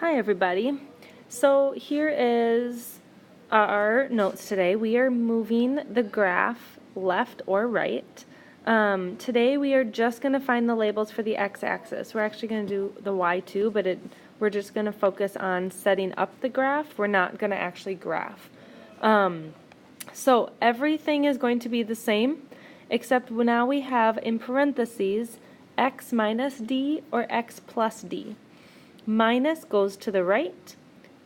Hi everybody. So here is our notes today. We are moving the graph left or right. Today we are just going to find the labels for the x-axis. We're actually going to do the y too, but we're just going to focus on setting up the graph. We're not going to actually graph. So everything is going to be the same, except now we have in parentheses x minus d or x plus d. Minus goes to the right,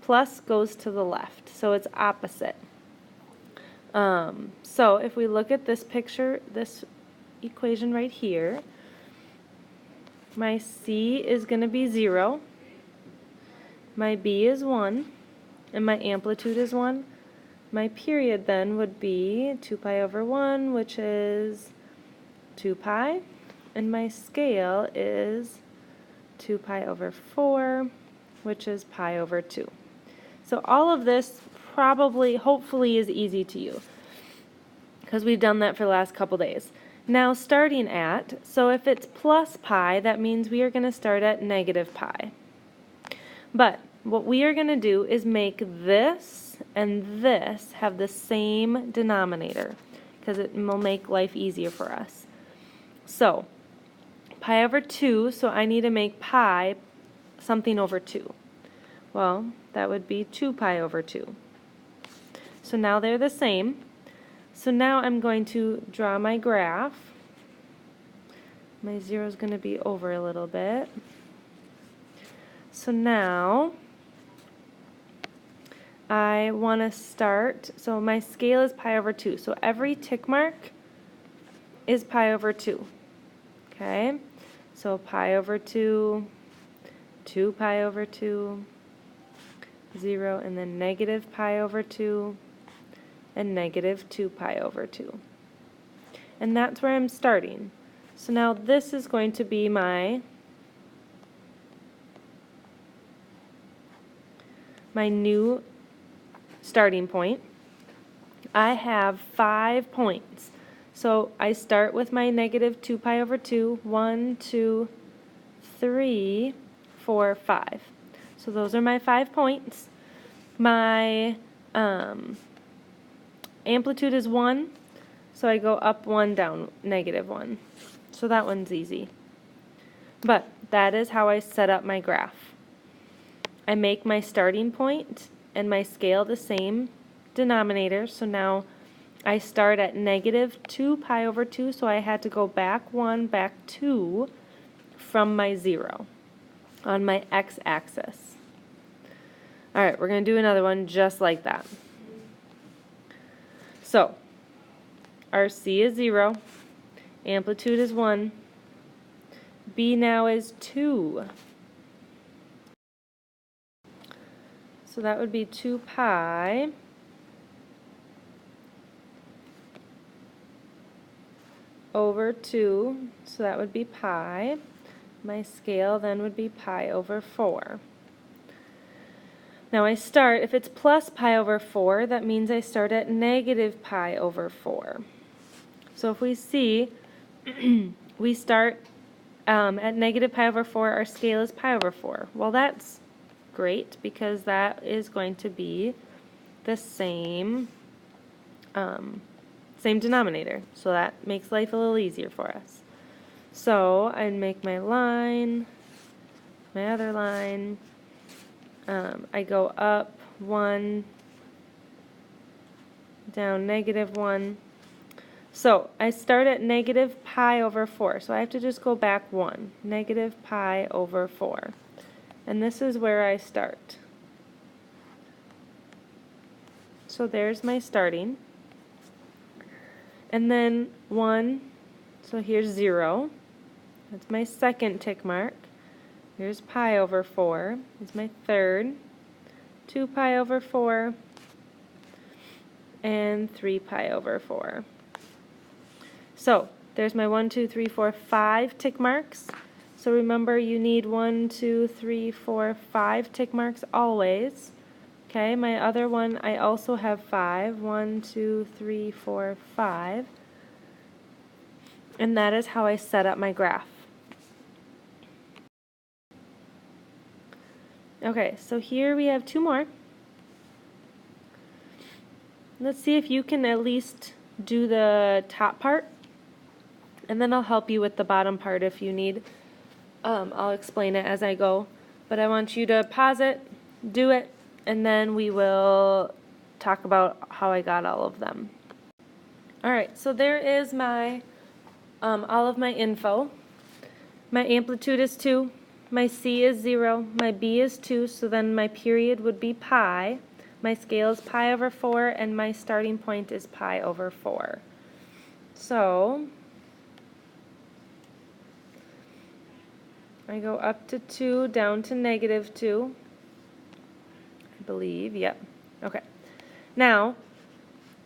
plus goes to the left, so it's opposite. So if we look at this picture, this equation right here, my c is going to be 0, my b is 1, and my amplitude is 1. My period then would be 2 pi over 1, which is 2 pi, and my scale is 2 pi over 4, which is pi over 2. So all of this hopefully is easy to you, because we've done that for the last couple days. Now starting at, so if it's plus pi, that means we are going to start at negative pi. But what we are going to do is make this and this have the same denominator, because it will make life easier for us. So pi over 2, so I need to make pi something over 2. Well, that would be 2 pi over 2. So now they're the same. So now I'm going to draw my graph. My 0 is going to be over a little bit. So now I want to start, so my scale is pi over 2. So every tick mark is pi over 2. Okay? So pi over 2, 2 pi over 2, 0, and then negative pi over 2, and negative 2 pi over 2. And that's where I'm starting. So now this is going to be my new starting point. I have 5 points. So I start with my negative 2 pi over 2, 1, 2, 3, 4, 5. So those are my 5 points. My amplitude is 1, so I go up 1, down negative 1. So that one's easy. But that is how I set up my graph. I make my starting point and my scale the same denominator, so now I start at negative 2 pi over 2, so I had to go back 1, back 2 from my 0 on my x-axis. Alright, we're going to do another one just like that. So, our C is 0, amplitude is 1, B now is 2. So that would be 2 pi over 2, so that would be pi. My scale then would be pi over 4. Now I start, if it's plus pi over 4, that means I start at negative pi over 4. So if we see, we start at negative pi over 4, our scale is pi over 4. Well, that's great, because that is going to be the same denominator. So that makes life a little easier for us. So I'd make my line, my other line. I go up 1, down negative 1. So I start at negative pi over 4, so I have to just go back 1, negative pi over 4. And this is where I start. So there's my starting. And then 1, so here's 0. That's my second tick mark. Here's pi over 4. Is my third. 2 pi over 4. And 3 pi over 4. So there's my 1, 2, 3, 4, 5 tick marks. So remember, you need 1, 2, 3, 4, 5 tick marks always. Okay, my other one, I also have 5. 1, 2, 3, 4, 5. And that is how I set up my graph. Okay, so here we have two more. Let's see if you can at least do the top part, and then I'll help you with the bottom part if you need. I'll explain it as I go, but I want you to pause it, do it, and then we will talk about how I got all of them. Alright, so there is my all of my info. My amplitude is 2, my C is 0, my B is 2, so then my period would be pi. My scale is pi over 4, and my starting point is pi over 4. So I go up to 2, down to negative 2, I believe, yep. Okay. Now,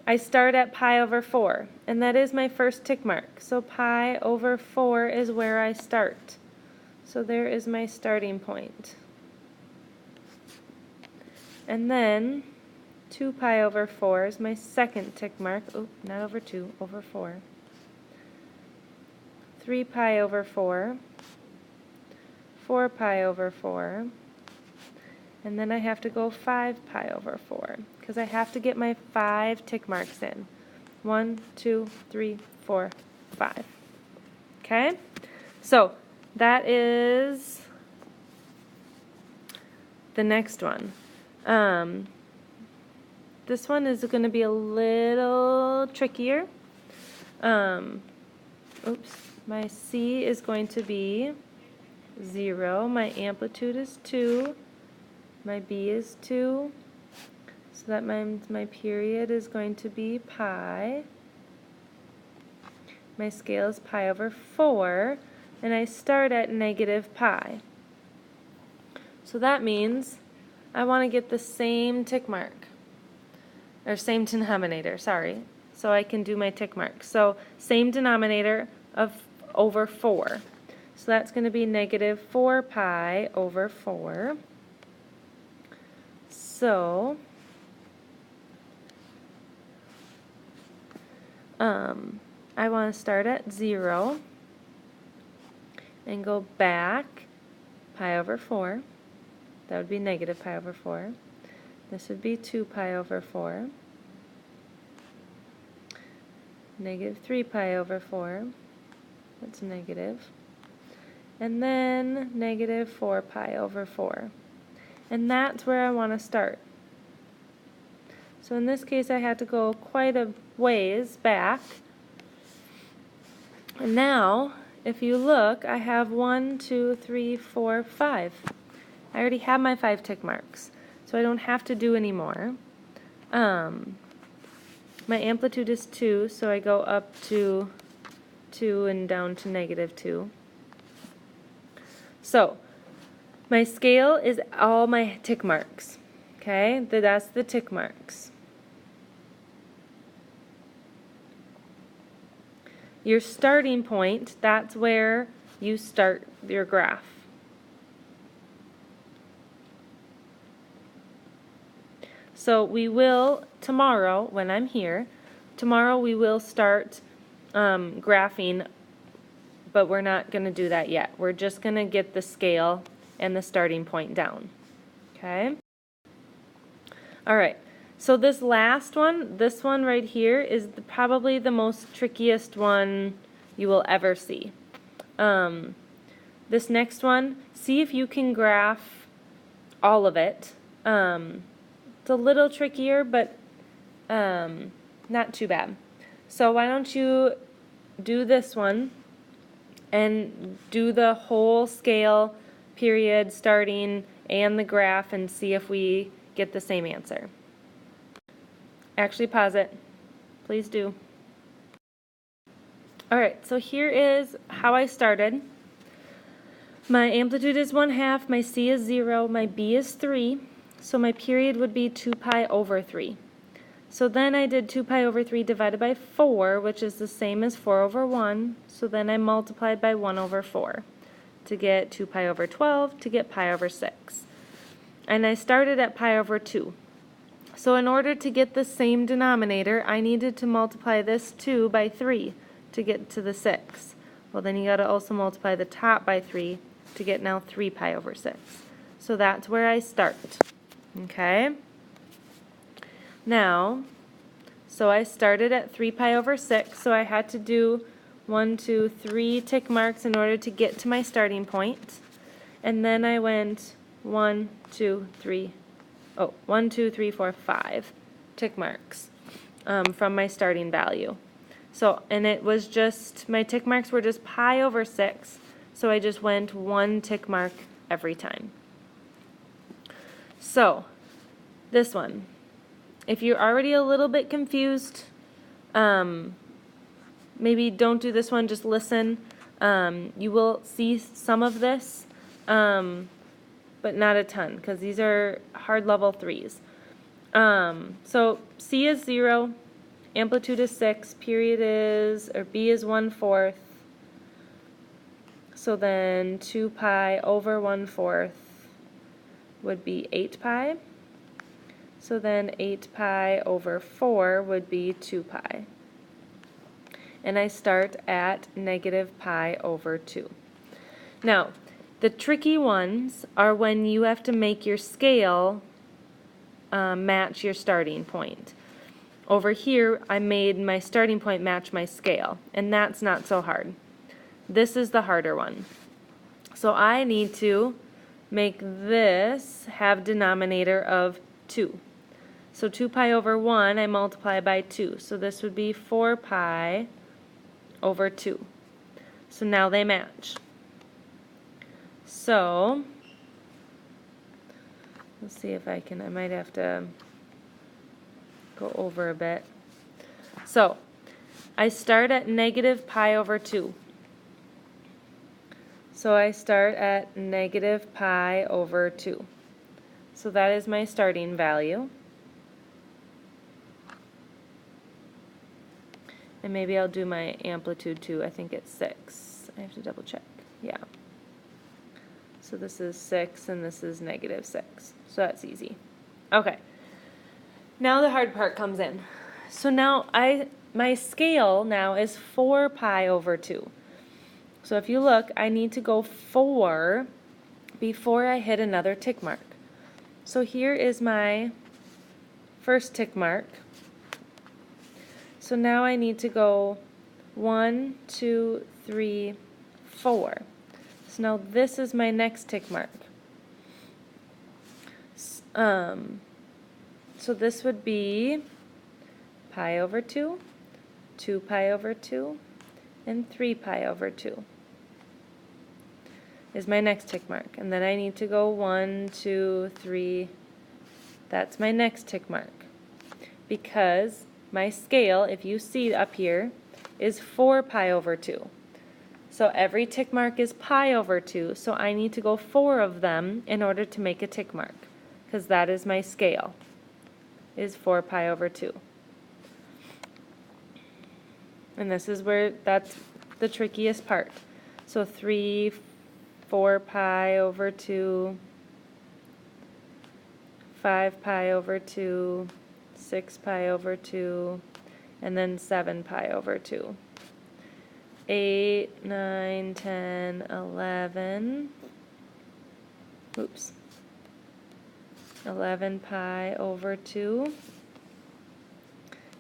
I start at pi over 4, and that is my first tick mark. So pi over 4 is where I start. So there is my starting point. And then 2 pi over 4 is my second tick mark. Oh, not over 2, over 4. 3 pi over 4. 4 pi over 4. And then I have to go 5 pi over 4 because I have to get my 5 tick marks in. 1, 2, 3, 4, 5. Okay? So that is the next one. This one is going to be a little trickier. Oops. My C is going to be 0. My amplitude is 2. My B is 2. So that means my period is going to be pi. My scale is pi over 4. And I start at negative pi. So that means I want to get the same tick mark. Or same denominator, sorry. So I can do my tick mark. So same denominator of over 4. So that's going to be negative 4 pi over 4. So I want to start at 0 and go back pi over 4. That would be negative pi over 4. This would be 2 pi over 4. Negative 3 pi over 4. That's negative. And then negative 4 pi over 4. And that's where I want to start. So in this case I had to go quite a ways back. And now, if you look, I have 1, 2, 3, 4, 5. I already have my 5 tick marks, so I don't have to do any more. My amplitude is 2, so I go up to 2 and down to negative 2. So, my scale is all my tick marks. Okay, that's the tick marks. Your starting point, that's where you start your graph. So we will, tomorrow, when I'm here, tomorrow we will start graphing, but we're not going to do that yet. We're just going to get the scale and the starting point down. Okay? Alright, so this last one, this one right here, is probably the most trickiest one you will ever see. This next one, see if you can graph all of it. It's a little trickier, but not too bad. So why don't you do this one and do the whole scale, period, starting, and the graph, and see if we get the same answer. Actually, pause it. Please do. Alright, so here is how I started. My amplitude is 1/2, my C is 0, my B is 3, so my period would be 2 pi over 3. So then I did 2 pi over 3 divided by 4, which is the same as 4 over 1, so then I multiplied by 1 over 4 to get 2 pi over 12 to get pi over 6. And I started at pi over 2. So in order to get the same denominator, I needed to multiply this 2 by 3 to get to the 6. Well, then you got to also multiply the top by 3 to get now 3 pi over 6. So that's where I start. Okay? Now, so I started at 3 pi over 6, so I had to do 1, 2, 3 tick marks in order to get to my starting point. And then I went 1, 2, 3, 1, 2, 3, 4, 5 tick marks from my starting value. So, and it was just, my tick marks were just pi over 6, so I just went 1 tick mark every time. So, this one. If you're already a little bit confused, maybe don't do this one, just listen. You will see some of this, but not a ton, because these are hard level 3s. So C is 0, amplitude is 6, period is, or B is 1/4. So then 2 pi over 1/4 would be 8 pi. So then 8 pi over 4 would be 2 pi. And I start at negative pi over 2. Now, the tricky ones are when you have to make your scale match your starting point. Over here, I made my starting point match my scale, and that's not so hard. This is the harder one. So I need to make this have denominator of 2. So 2 pi over 1, I multiply by 2. So this would be 4 pi over 2. So now they match. So, let's see if I might have to go over a bit. So, I start at negative pi over 2. So I start at negative pi over 2. So that is my starting value. And maybe I'll do my amplitude too. I think it's 6. I have to double check. Yeah. So this is 6 and this is negative 6. So that's easy. Okay. Now the hard part comes in. So now my scale now is 4 pi over 2. So if you look, I need to go 4 before I hit another tick mark. So here is my first tick mark. So now I need to go 1, 2, 3, 4. So now this is my next tick mark. So this would be pi over 2, 2 pi over 2, and 3 pi over 2 is my next tick mark. And then I need to go 1, 2, 3. That's my next tick mark. Because my scale, if you see up here, is 4 pi over 2. So every tick mark is pi over 2, so I need to go 4 of them in order to make a tick mark, because that is my scale, is 4 pi over 2. And this is where that's the trickiest part. So 3, 4 pi over 2, 5 pi over 2, 6 pi over 2, and then 7 pi over 2. 8, 9, 10, 11, oops, 11 pi over 2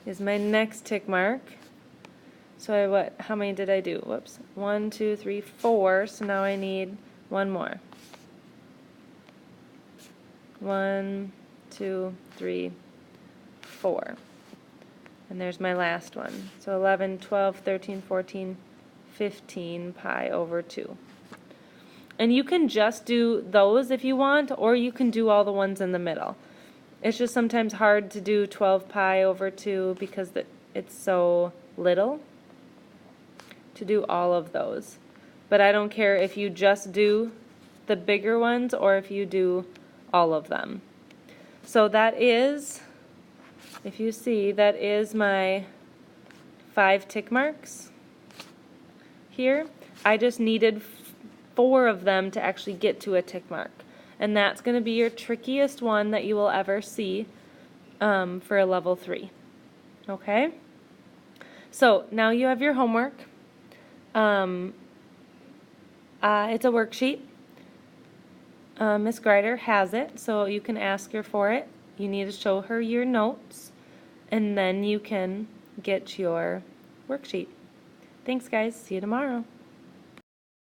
is my next tick mark. So how many did I do? Whoops, 1, 2, 3, 4, so now I need one more. 1, 2, 3, 4. And there's my last one. So 11, 12, 13, 14, 15 pi over 2. And you can just do those if you want, or you can do all the ones in the middle. It's just sometimes hard to do 12 pi over 2 because it's so little to do all of those. But I don't care if you just do the bigger ones or if you do all of them. So that is, if you see, that is my 5 tick marks here. I just needed 4 of them to actually get to a tick mark. And that's going to be your trickiest one that you will ever see for a level 3. Okay? So now you have your homework. It's a worksheet. Miss Grider has it, so you can ask her for it. You need to show her your notes, and then you can get your worksheet. Thanks, guys. See you tomorrow.